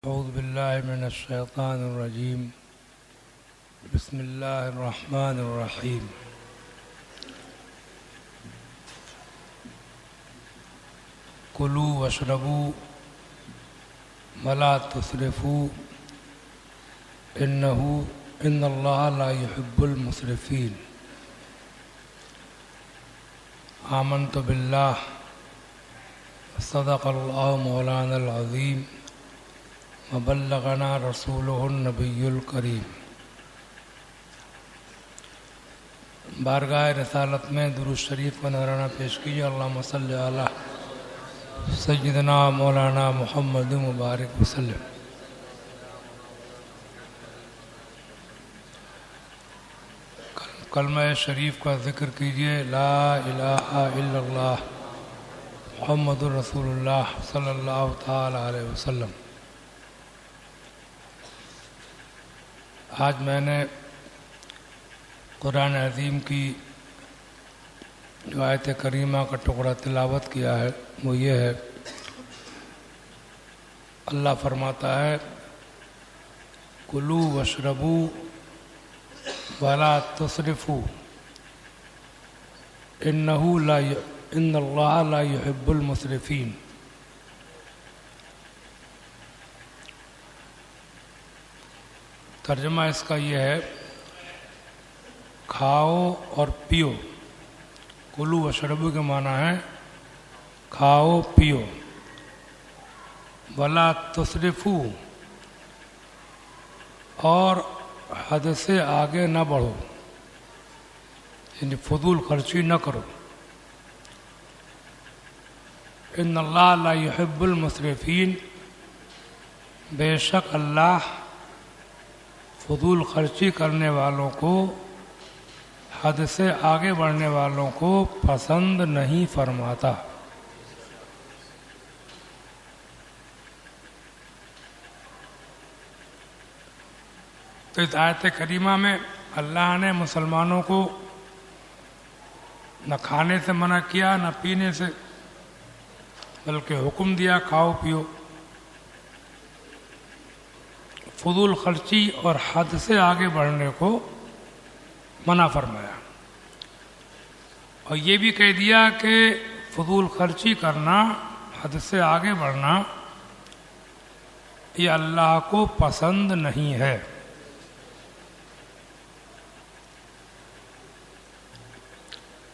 औज़ु बिल्लाहि मिनश शैतानिर रजीम। बिस्मिल्लाहिर रहमानिर रहीम। कुलू वशरबू वला तुसरिफू इन्नल्लाह ला युहिब्बुल मुसरिफीन। आमन्तु बिल्लाह सदक़ल्लाहु मौलानल अज़ीम व बल्लगना रसूलुहुन नबियुल करीम। बारगाह रिसालत में दुरूद शरीफ का नज़राना पेश कीजिए। अल्लाहुम्मा सल्लि अला सय्यिदना मौलाना मुहम्मद मुबारक वसल्लम। कलमा शरीफ का जिक्र कीजिए। ला इलाहा इल्लल्लाह मुहम्मदुर रसूलुल्लाह सल्लल्लाहु ताला अलैहि वसल्लम। आज मैंने कुरान अज़ीम की जो आयत करीमा का टुकड़ा तिलावत किया है वो ये है। अल्लाह फरमाता है कुलू वशरबू वला तुसरिफू इन्नल्लाह ला युहिब्बुल मुसरिफीन। तर्जुमा इसका ये है, खाओ और पियो। कुलू वशरबू के माना है खाओ पियो। वला तुसरिफू और हद से आगे न बढ़ो, यानी फजूल खर्ची न करो। इन्नल्लाह ला युहिब्बुल मुसरिफीन, बेशक अल्लाह फजूल खर्ची करने वालों को, हद से आगे बढ़ने वालों को पसंद नहीं फरमाता। तो इस आयत करीमा में अल्लाह ने मुसलमानों को न खाने से मना किया न पीने से, बल्कि हुक्म दिया खाओ पियो। फजूल खर्ची और हद से आगे बढ़ने को मना फरमाया, और ये भी कह दिया कि फजूल खर्ची करना, हद से आगे बढ़ना, ये अल्लाह को पसंद नहीं है।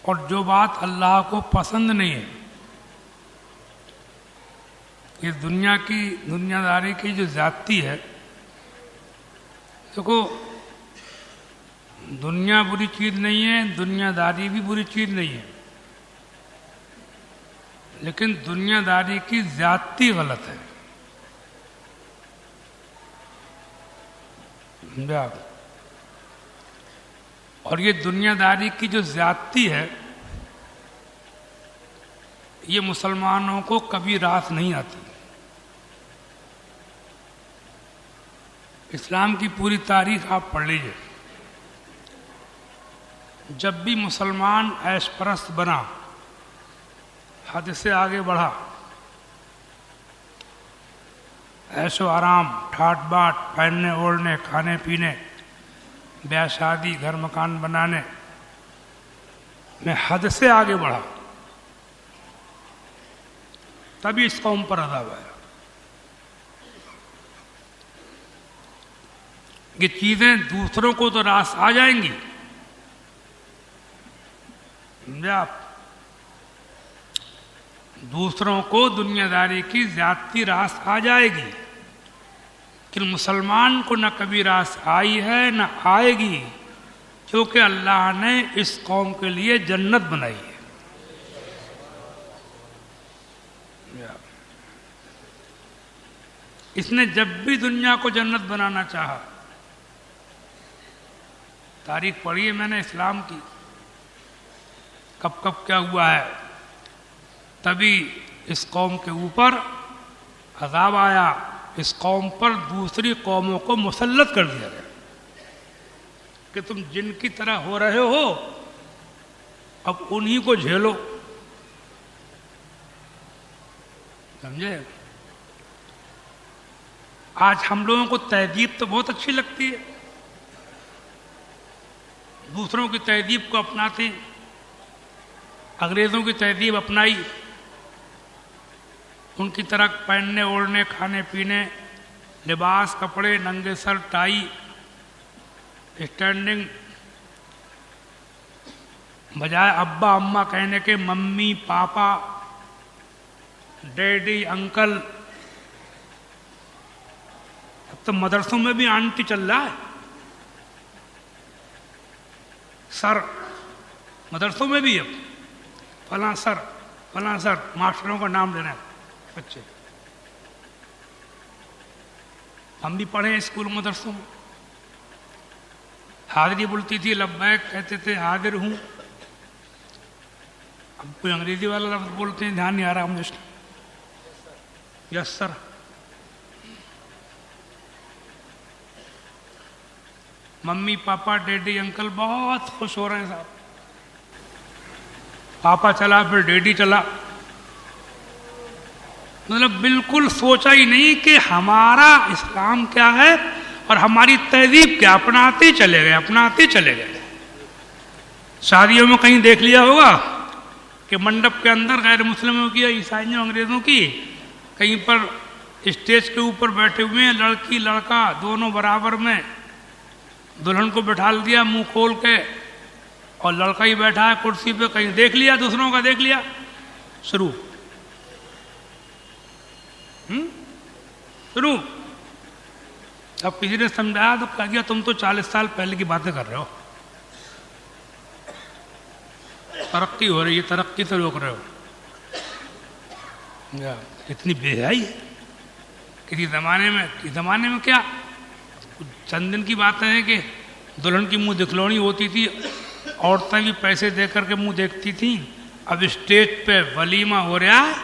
और जो बात अल्लाह को पसंद नहीं है, ये दुनियादारी की जो ज्यादती है। देखो, दुनिया बुरी चीज नहीं है, दुनियादारी भी बुरी चीज नहीं है, लेकिन दुनियादारी की ज्यादती गलत है। समझे आप? और ये दुनियादारी की जो ज्यादती है, ये मुसलमानों को कभी रास नहीं आती। इस्लाम की पूरी तारीख आप पढ़ लीजिए। जब भी मुसलमान ऐश परस्त बना, हद से आगे बढ़ा, ऐशो आराम, ठाट बाट, पहनने ओढ़ने, खाने पीने, ब्याह शादी, घर मकान बनाने में हद से आगे बढ़ा, तभी इस कौम पर अज़ाब आया। ये चीजें दूसरों को तो रास आ जाएंगी, समझे आप? दूसरों को दुनियादारी की ज्यादती रास आ जाएगी, लेकिन मुसलमान को न कभी रास आई है न आएगी, क्योंकि अल्लाह ने इस कौम के लिए जन्नत बनाई है। इसने जब भी दुनिया को जन्नत बनाना चाहा, तारीख पढ़ी है मैंने इस्लाम की, कब कब क्या हुआ है, तभी इस कौम के ऊपर अज़ाब आया। इस कौम पर दूसरी कौमों को मुसल्लत कर दिया गया कि तुम जिनकी तरह हो रहे हो, अब उन्हीं को झेलो। समझे? आज हम लोगों को तहजीब तो बहुत अच्छी लगती है, दूसरों की तहजीब को अपनाते, अंग्रेजों की तहजीब अपनाई, उनकी तरह पहनने ओढ़ने खाने पीने लिबास कपड़े नंगे सर टाई स्टैंडिंग, बजाय अब्बा अम्मा कहने के मम्मी पापा डैडी अंकल। अब तो मदरसों में भी आंटी चल रहा है, सर, मदरसों में भी अब फलां सर मास्टरों का नाम लेना है बच्चे। हम भी पढ़े स्कूल मदरसों में, हाजिरी बोलती थी लब्बैक कहते थे हाजिर हूं। अब कोई अंग्रेजी वाला लफ्ज बोलते हैं, ध्यान नहीं आ रहा मुझे, yes sir. Mummy papa daddy uncle बहुत खुश हो रहे हैं साहब, पापा चला फिर डैडी चला, मतलब बिल्कुल सोचा ही नहीं कि हमारा इस्लाम क्या है और हमारी तहजीब क्या, अपनाते चले गए। शादियों में कहीं देख लिया होगा कि मंडप के अंदर गैर मुस्लिमों की या ईसाइयों अंग्रेजों की कहीं पर स्टेज के ऊपर बैठे हुए हैं, लड़की लड़का दोनों बराबर में, दुल्हन को बैठा दिया मुंह खोल के और लड़का ही बैठा है कुर्सी पे, कहीं देख लिया, दूसरों का देख लिया, शुरू। अब किसी ने समझाया तो कह दिया तुम तो 40 साल पहले की बातें कर रहे हो, तरक्की हो रही है, तरक्की से रोक रहे हो। इतनी बेहयाई है। किसी जमाने में क्या, चंद दिन की बात है कि दुल्हन की मुंह दिखलौनी होती थी, औरतें भी पैसे दे करके मुंह देखती थी। अब स्टेज पे वलीमा हो रहा है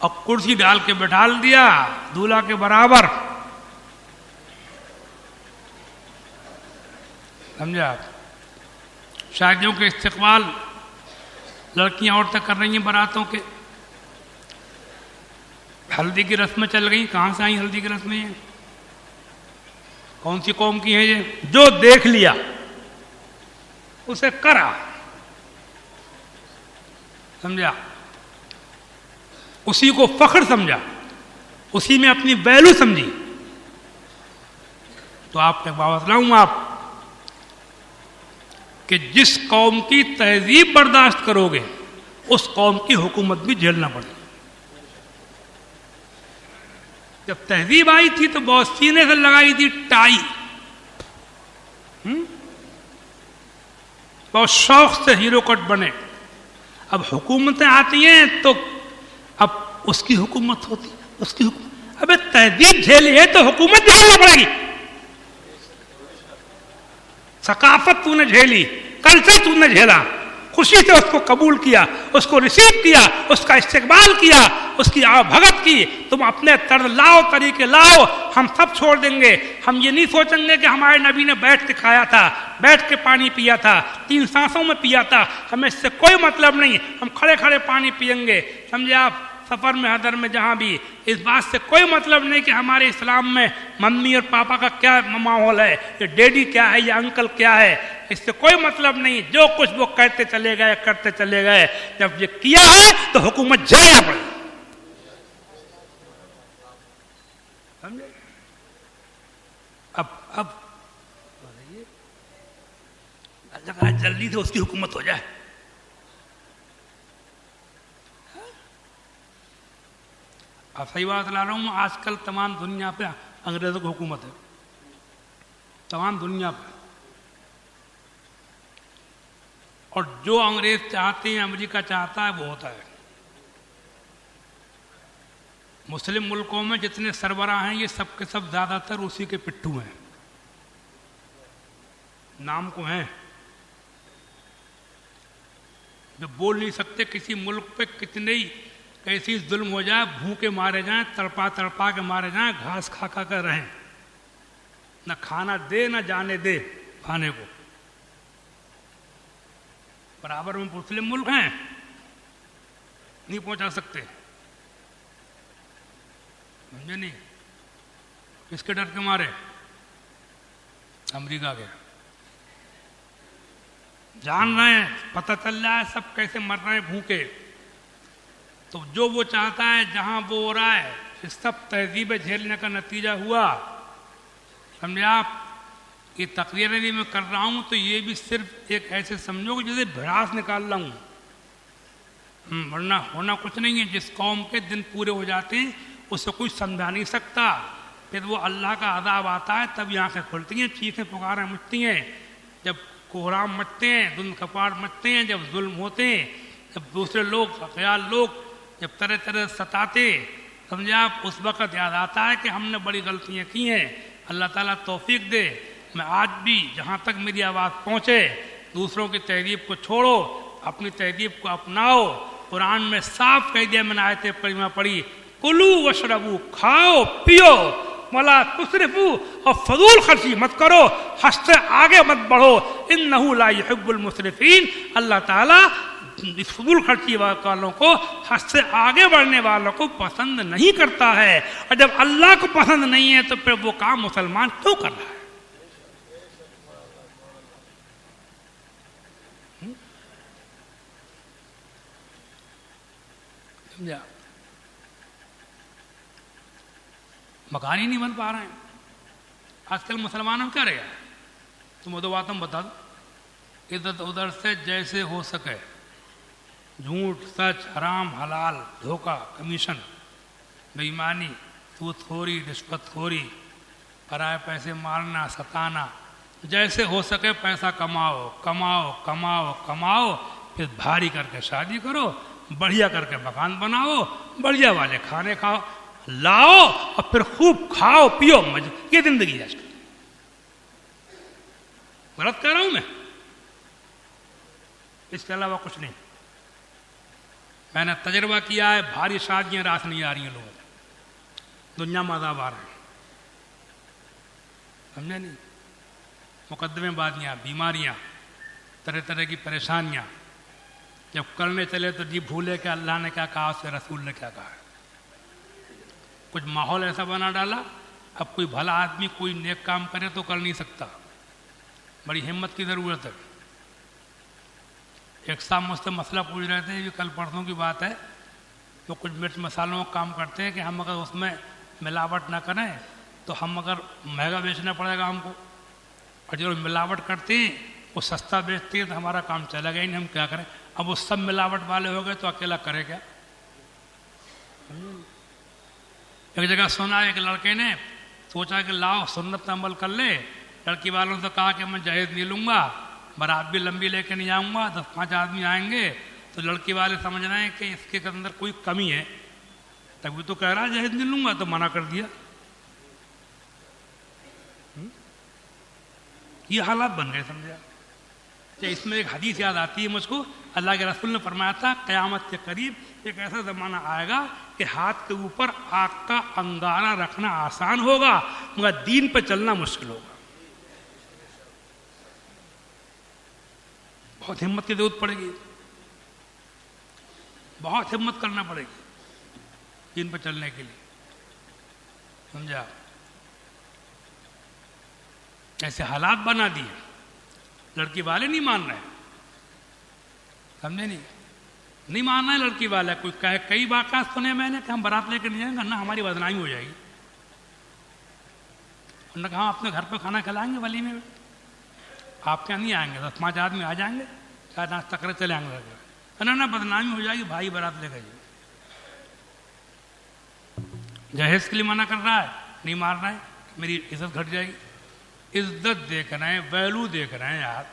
और कुर्सी डाल के बैठा दिया दूल्हा के बराबर, समझा आप। शादियों के इस्तेकबाल लड़कियां औरतें कर रही हैं बारातों के, हल्दी की रस्में चल गई। कहां से आई हल्दी की रस्में? ये कौन सी कौम की है? ये जो देख लिया उसे करा, समझा, उसी को फख्र समझा, उसी में अपनी वैल्यू समझी। तो आपने बात लाऊं आप कि जिस कौम की तहजीब बर्दाश्त करोगे उस कौम की हुकूमत भी झेलना पड़ेगी। जब तहजीब आई थी तो बहुत सीने से लगाई थी टाई, बहुत शौक से हीरो कट बने। अब हुकूमतें आती हैं तो अब उसकी हुकूमत होती है, उसकी हुकूमत। अबे तहजीब झेली है तो हुकूमत झेलना पड़ेगी। सकाफत तूने झेली, कल्चर तूने झेला, खुशी से उसको कबूल किया, उसको रिसीव किया, उसका इस्तेकबाल किया, उसकी भगत की। तुम अपने तर्ज लाओ, तरीके लाओ, हम सब छोड़ देंगे। हम ये नहीं सोचेंगे कि हमारे नबी ने बैठ के खाया था, बैठ के पानी पिया था, 3 सांसों में पिया था, हमें इससे कोई मतलब नहीं, हम खड़े खड़े पानी पियेंगे। समझे आप? सफर में हदर में जहां भी, इस बात से कोई मतलब नहीं कि हमारे इस्लाम में मम्मी और पापा का क्या माहौल है, ये डैडी क्या है, ये अंकल क्या है, इससे कोई मतलब नहीं। जो कुछ वो कहते चले गए, करते चले गए। जब ये किया है तो हुकूमत झेलना पड़ेगी, समझे? अब जल्दी से उसकी हुकूमत हो जाए। अब सही बात ला रहा हूं, आजकल तमाम दुनिया पे अंग्रेजों की हुकूमत है, तमाम दुनिया पे। और जो अंग्रेज चाहते हैं, अमेरिका चाहता है, वो होता है। मुस्लिम मुल्कों में जितने सरबराह हैं ये सब के सब ज्यादातर उसी के पिट्ठू हैं, नाम को हैं, जो बोल नहीं सकते किसी मुल्क पे कितने ही कैसी जुल्म हो जाए, भूखे मारे जाएं, तड़पा तड़पा के मारे जाएं, घास खा खा कर रहें, न खाना दे न जाने दे खाने को। बराबर में मुस्लिम मुल्क हैं, नहीं पहुंचा सकते, समझे नहीं? किसके डर के मारे? अमेरिका के। जान रहे हैं, पता चल रहा है सब कैसे मर रहे हैं भूखे, तो जो वो चाहता है जहां वो हो रहा है, इस सब तहजीब झेलने का नतीजा हुआ। समझे आप? ये तकरीर यदि मैं कर रहा हूं तो ये भी सिर्फ एक ऐसे समझो कि जैसे भड़ास निकाल रहा हूं, वरना होना कुछ नहीं है। जिस कौम के दिन पूरे हो जाते हैं उसे कोई समझा नहीं सकता, फिर वो अल्लाह का अज़ाब आता है तब आंखें खुलती हैं, चीखें पुकारें मचती हैं, जब कोहराम मचते हैं, धुंध कपाट मचते हैं, जब जुल्म होते हैं, जब दूसरे लोग ख्याल लोग जब तरह तरह सताते, समझे आप, उस वक़्त याद आता है कि हमने बड़ी गलतियां की हैं। अल्लाह ताला तौफीक दे, मैं आज भी जहाँ तक मेरी आवाज़ पहुँचे, दूसरों की तहजीब को छोड़ो, अपनी तहजीब को अपनाओ। कुरान में साफ कह दिया, मैंने आयत करीमा पढ़ी, कुलू वशरबू, खाओ पियो, वला तुसरिफू, और फजूल खर्ची मत करो, हद से आगे मत बढ़ो, इन्नहु ला युहिब्बुल मुसरिफीन। अल्लाह ताला इस फजूल खर्ची वालों को, हद से आगे बढ़ने वालों को पसंद नहीं करता है। और जब अल्लाह को पसंद नहीं है तो फिर वो काम मुसलमान क्यों कर रहा है? समझा? मकान ही नहीं बन पा रहे हैं आजकल मुसलमानों, क्या रहेगा? तुम दो बात हम बता दो, इधर उधर से जैसे हो सके, झूठ सच हराम हलाल, धोखा कमीशन बेईमानी सूदखोरी रिश्वतखोरी, पराए पैसे मारना सताना, जैसे हो सके पैसा कमाओ कमाओ कमाओ कमाओ, फिर भारी करके शादी करो, बढ़िया करके मकान बनाओ, बढ़िया वाले खाने खाओ लाओ, और फिर खूब खाओ पियो मजे। ये जिंदगी है। गलत कह रहा हूं मैं? इसके अलावा कुछ नहीं। मैंने तजर्बा किया है, भारी शादियां रास नहीं आ रही हैं लोगों को, दुनिया में अज़ाब आ रहे हैं, समझे नहीं? मुकद्दमेबाजियां, बीमारियां, तरह तरह की परेशानियां, जब करने चले तो जी भूले कि अल्लाह ने क्या कहा, उससे रसूल ने क्या कहा। कुछ माहौल ऐसा बना डाला, अब कोई भला आदमी कोई नेक काम करे तो कर नहीं सकता, बड़ी हिम्मत की ज़रूरत है। एक साहब मुझसे मसला पूछ रहे थे, ये कल परसों की बात है, तो कुछ मिर्च मसालों का काम करते हैं कि हम अगर उसमें मिलावट ना करें तो हम अगर महंगा बेचना पड़ेगा हमको, और जो मिलावट करते हैं वो सस्ता बेचते हैं तो हमारा काम चलेगा ही नहीं, हम क्या करें? अब वो सब मिलावट वाले हो गए तो अकेला करे क्या? एक जगह सुना, एक लड़के ने सोचा कि लाओ सुन्नत पे अमल कर ले, लड़की वालों से कहा कि मैं जहेज नहीं लूंगा, बारात भी लंबी लेके नहीं आऊंगा, 10-5 आदमी आएंगे, तो लड़की वाले समझ रहे हैं कि इसके अंदर कोई कमी है, तभी तो कह रहा है जहेज नहीं लूंगा, तो मना कर दिया। ये हालात बन गए, समझा? इसमें एक हदीस याद आती है मुझको, अल्लाह के रसूल ने फरमाया था, क़यामत के करीब एक ऐसा ज़माना आएगा कि हाथ के ऊपर आग का अंगारा रखना आसान होगा, मगर दीन पर चलना मुश्किल होगा। बहुत हिम्मत की जरूरत पड़ेगी, बहुत हिम्मत करना पड़ेगी दीन पर चलने के लिए, समझा? ऐसे हालात बना दिए, लड़की वाले नहीं मान रहे, समझे नहीं? नहीं मान रहे लड़की वाले। कोई कई वाक़यात सुने मैंने कि हम बारात लेकर नहीं जाएंगे ना, हमारी बदनामी हो जाएगी। उन्होंने कहा अपने घर पे खाना खिलाएंगे वलीमे में, आप क्या नहीं आएंगे, 10-5 आदमी आ जाएंगे, क्या नाश्ता करे चले आएंगे, ना बदनामी हो जाएगी, भाई बारात लेकर जाइए। जहेज के लिए मना कर रहा है, नहीं मार रहा है, मेरी इज्जत घट जाएगी। इज्जत देख रहे हैं, वैल्यू देख रहे हैं यार,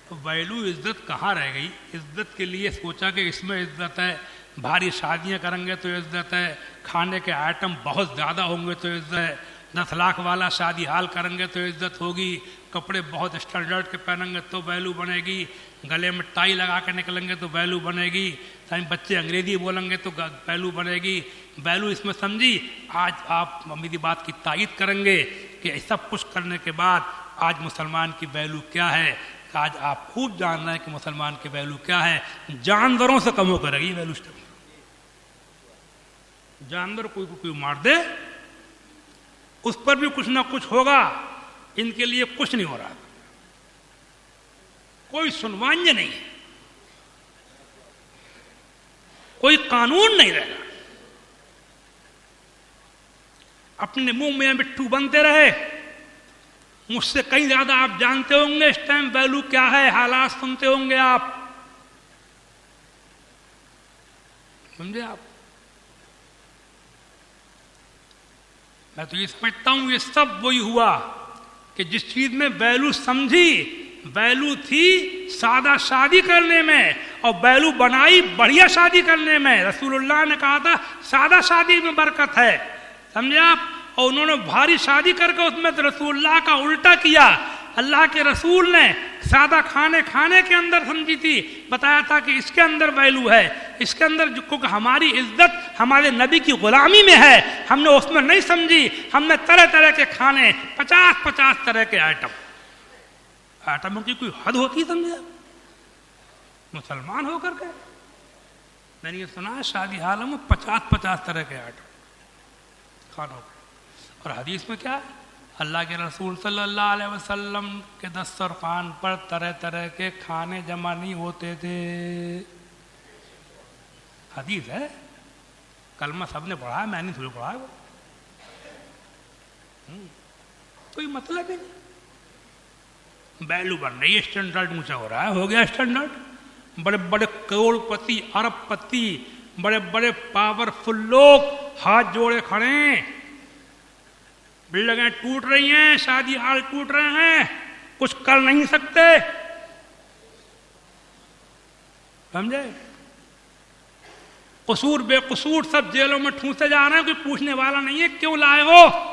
तो वैल्यू इज्जत कहाँ रह गई? इज्जत के लिए सोचा कि इसमें इज्जत है, भारी शादियां करेंगे तो इज्जत है, खाने के आइटम बहुत ज़्यादा होंगे तो इज्जत है, 10 लाख वाला शादी हाल करेंगे तो इज्जत होगी, कपड़े बहुत स्टैंडर्ड के पहनेंगे तो वैल्यू बनेगी, गले में टाई लगा के निकलेंगे तो वैल्यू बनेगी, साइं बच्चे अंग्रेजी बोलेंगे तो वैल्यू बनेगी। वैल्यू इसमें समझी? आज आप मेरी बात की तायीद करेंगे कि सब कुछ करने के बाद आज मुसलमान की वैल्यू क्या है। आज आप खूब जान रहे हैं कि मुसलमान की वैल्यू क्या है, जानवरों से कम होकर रहेगी वैल्यू। जानवर कोई मार दे उस पर भी कुछ ना कुछ होगा। इनके लिए कुछ नहीं हो रहा, कोई सुनवाई नहीं है, कोई कानून नहीं रहेगा। अपने मुंह में मिट्टू बनते रहे। मुझसे कहीं ज्यादा आप जानते होंगे इस टाइम वैल्यू क्या है, हालात सुनते होंगे आप, समझे आप। मैं तो ये समझता हूं ये सब वही हुआ कि जिस चीज में वैल्यू समझी, वैल्यू थी सादा शादी करने में और वैल्यू बनाई बढ़िया शादी करने में। रसूलुल्लाह ने कहा था सादा शादी में बरकत है, समझे आप। और उन्होंने भारी शादी करके उसमें तो रसूलुल्लाह का उल्टा किया। अल्लाह के रसूल ने सादा खाने खाने के अंदर समझी थी, बताया था कि इसके अंदर वैल्यू है, इसके अंदर क्योंकि हमारी इज्जत हमारे नबी की गुलामी में है। हमने उसमें नहीं समझी, हमने तरह तरह के खाने 50-50 तरह के आइटमों की कोई हद होती, समझे मुसलमान होकर के। मैंने ये सुना है शादी हाल में 50-50 तरह के आइटम खानों के। और हदीस में क्या है, अल्लाह के रसूल सल्लल्लाहु अलैहि वसल्लम के दस्तरखान पर तरह तरह के खाने जमा नहीं होते थे। हदीस है, कलमा सबने पढ़ा है, मैंने थोड़ी पढ़ा है वो। कोई मतलब ही नहीं। वैल्यू बढ़ रही है, स्टैंडर्ड ऊंचा हो रहा है, हो गया स्टैंडर्ड। बड़े बड़े करोड़पति, अरबपति, बड़े बड़े पावरफुल लोग हाथ जोड़े खड़े हैं। बिल्डिंगें टूट रही हैं, शादी हाल टूट रहे हैं, कुछ कर नहीं सकते, समझे। कसूर बेकसूर सब जेलों में ठूंसे जा रहे हैं, कोई पूछने वाला नहीं है क्यों लाए हो।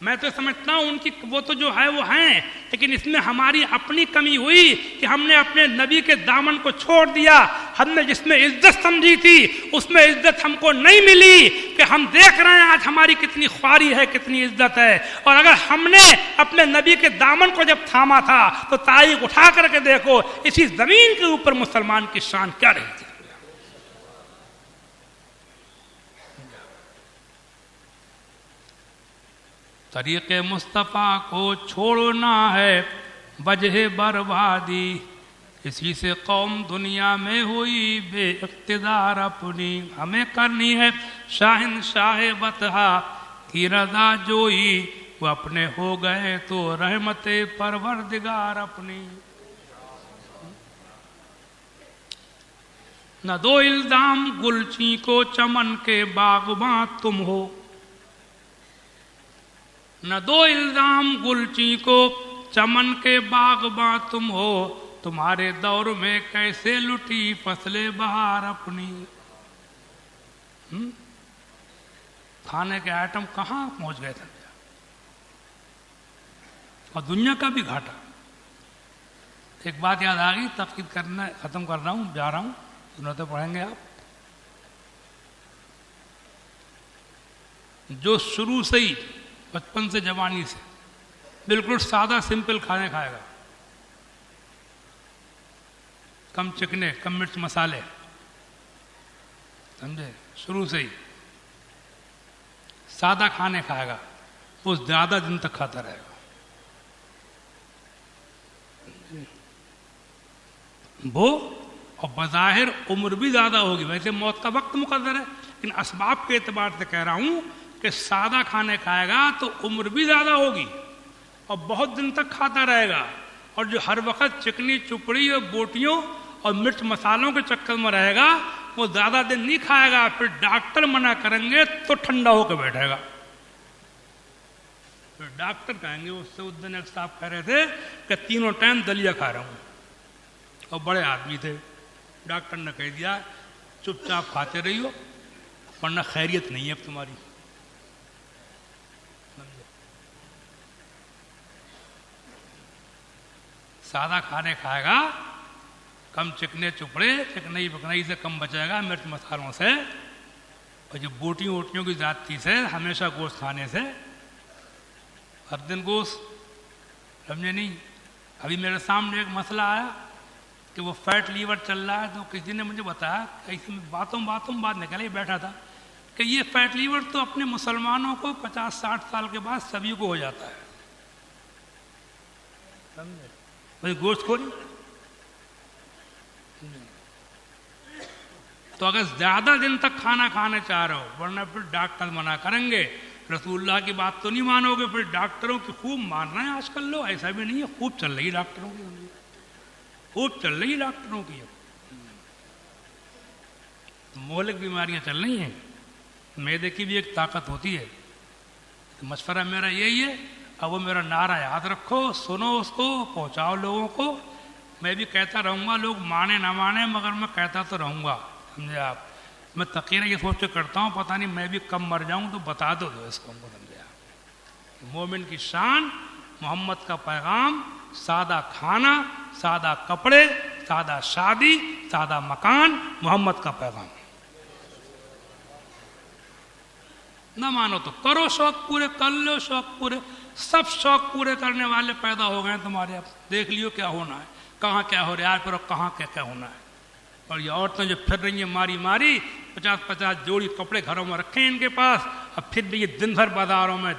मैं तो समझता हूं उनकी वो तो जो है वो है, लेकिन इसमें हमारी अपनी कमी हुई कि हमने अपने नबी के दामन को छोड़ दिया। हमने जिसमें इज्जत समझी थी उसमें इज्जत हमको नहीं मिली। कि हम देख रहे हैं आज हमारी कितनी ख्वारी है, कितनी इज्जत है। और अगर हमने अपने नबी के दामन को जब थामा था तो तारीख उठा करके देखो इसी जमीन के ऊपर मुसलमान की शान क्या रही थी। तरीक़े मुस्तफ़ा को छोड़ना है वजह बर्बादी, इसी से कौम दुनिया में हुई बेइक़्तिदार अपनी। हमें करनी है शाहिनशाह बतहा की रज़ा जोई, वो अपने हो गए तो रहमते परवरदिगार अपनी। न दो इल्जाम गुलची को चमन के बागबां तुम हो, न दो इल्जाम गुलची को चमन के बागबां तुम हो, तुम्हारे दौर में कैसे लुटी फसले बहार अपनी। खाने के आइटम कहाँ पहुंच गए थे और दुनिया का भी घाटा। एक बात याद आ गई, तफकीद करना खत्म कर रहा हूं, जा रहा हूं, सुनते पढ़ेंगे आप। जो शुरू से ही बचपन से जवानी से बिल्कुल सादा सिंपल खाने खाएगा, कम चिकने, कम मिर्च मसाले, समझे, शुरू से ही सादा खाने खाएगा, वो ज्यादा दिन तक खाता रहेगा। वो और बज़ाहिर उम्र भी ज्यादा होगी। वैसे मौत का वक्त मुकद्दर है, लेकिन असबाब के एतबार से कह रहा हूं कि सादा खाने खाएगा तो उम्र भी ज्यादा होगी और बहुत दिन तक खाता रहेगा। और जो हर वक्त चिकनी चुपड़ी और बोटियों और मिर्च मसालों के चक्कर में रहेगा वो ज्यादा दिन नहीं खाएगा। फिर डॉक्टर मना करेंगे तो ठंडा होकर बैठेगा। फिर डॉक्टर कहेंगे, उससे उस दिन एक साहब कह रहे थे कि 3 टाइम दलिया खा रहा हूं, और बड़े आदमी थे। डॉक्टर ने कह दिया चुपचाप खाते रहियो वरना खैरियत नहीं है अब तुम्हारी। सादा खाने खाएगा, कम चिकने चुपड़े, चिकनई बकनई से कम बचेगा, मिर्च मसालों से, और जो बोटियों वोटियों की जाती से हमेशा गोश्त खाने से, हर दिन गोश्त, समझे नहीं। अभी मेरे सामने एक मसला आया कि वो फैट लीवर चल रहा है, तो किसी ने मुझे बताया, ऐसी बातों बात निकले बैठा था कि ये फैट लीवर तो अपने मुसलमानों को 50-60 साल के बाद सभी को हो जाता है, समझे? भाई गोश्तखोरी। तो अगर ज्यादा दिन तक खाना खाने चाह रहे हो, वरना फिर डॉक्टर मना करेंगे। रसूलुल्लाह की बात तो नहीं मानोगे, फिर डॉक्टरों की खूब मान रहे हैं आजकल लोग। ऐसा भी नहीं है, खूब चल रही डॉक्टरों की, खूब चल रही डॉक्टरों की। मौलिक बीमारियां चल रही हैं, मैदे की भी एक ताकत होती है। तो मशवरा मेरा यही है, अब वो मेरा नारा याद रखो, सुनो उसको, पहुंचाओ लोगों को। मैं भी कहता रहूँगा, लोग माने ना माने, मगर मैं कहता तो रहूँगा, समझे आप? मैं तकीरा ये सोच के करता हूँ, पता नहीं मैं भी कब मर जाऊँ तो बता दो इसको हमको, समझे आप? मोमिन की शान, मोहम्मद का पैगाम, सादा खाना, सादा कपड़े, सादा शादी, सादा मकान, मोहम्मद का पैगाम। न मानो तो करो, शौक पूरे कर लो, शौक पूरे, सब शौक पूरे करने वाले पैदा हो गए तुम्हारे। अब देख लियो क्या होना है, कहाँ क्या हो रहा है, फिर कहाँ क्या क्या होना है। और ये औरतें जो फिर रही हैं मारी मारी, 50-50 जोड़ी कपड़े घरों में रखे हैं इनके पास, अब फिर भी ये दिन भर बाजारों में,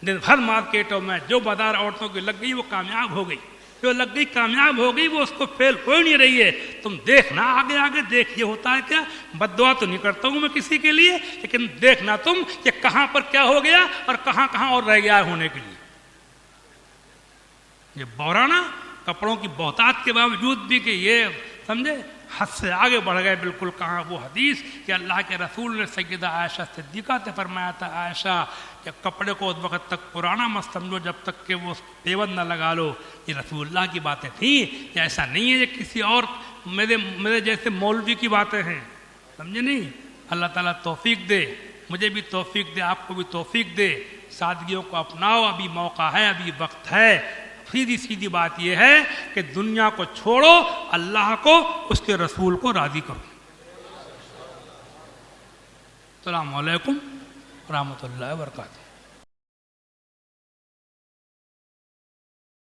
दिन भर मार्केटों में जो बाजार औरतों की लग गई वो कामयाब हो गई, जो लग गई कामयाब हो गई, वो उसको फेल हो नहीं रही है। तुम देखना आगे आगे, देखिए होता है क्या। बद्दुआ तो नहीं करता हूं मैं किसी के लिए, लेकिन देखना तुम कि कहां पर क्या हो गया और कहां कहां और रह गया होने के लिए। ये बौराना कपड़ों की बहुतात के बावजूद भी कि ये समझे हद से आगे बढ़ गए बिल्कुल। कहाँ वो हदीस कि अल्लाह के रसूल ने सैयदा आयशा सिद्दीक़ा से फरमाया था, आयशा कि कपड़े को उस वक़्त तक पुराना मत समझो जब तक कि वो पेवंद न लगा लो। ये रसूलुल्लाह की बातें थी, कि ऐसा नहीं है ये किसी और मेरे जैसे मौलवी की बातें हैं, समझे नहीं? अल्लाह ताला तौफीक दे, मुझे भी तौफीक दे, आपको भी तौफीक दे। सादगियों को अपनाओ, अभी मौका है, अभी वक्त है। सीधी सीधी बात यह है कि दुनिया को छोड़ो, अल्लाह को, उसके रसूल को राजी करो। अस्सलामु अलैकुम रहमतुल्लाहि व बरकातुहू।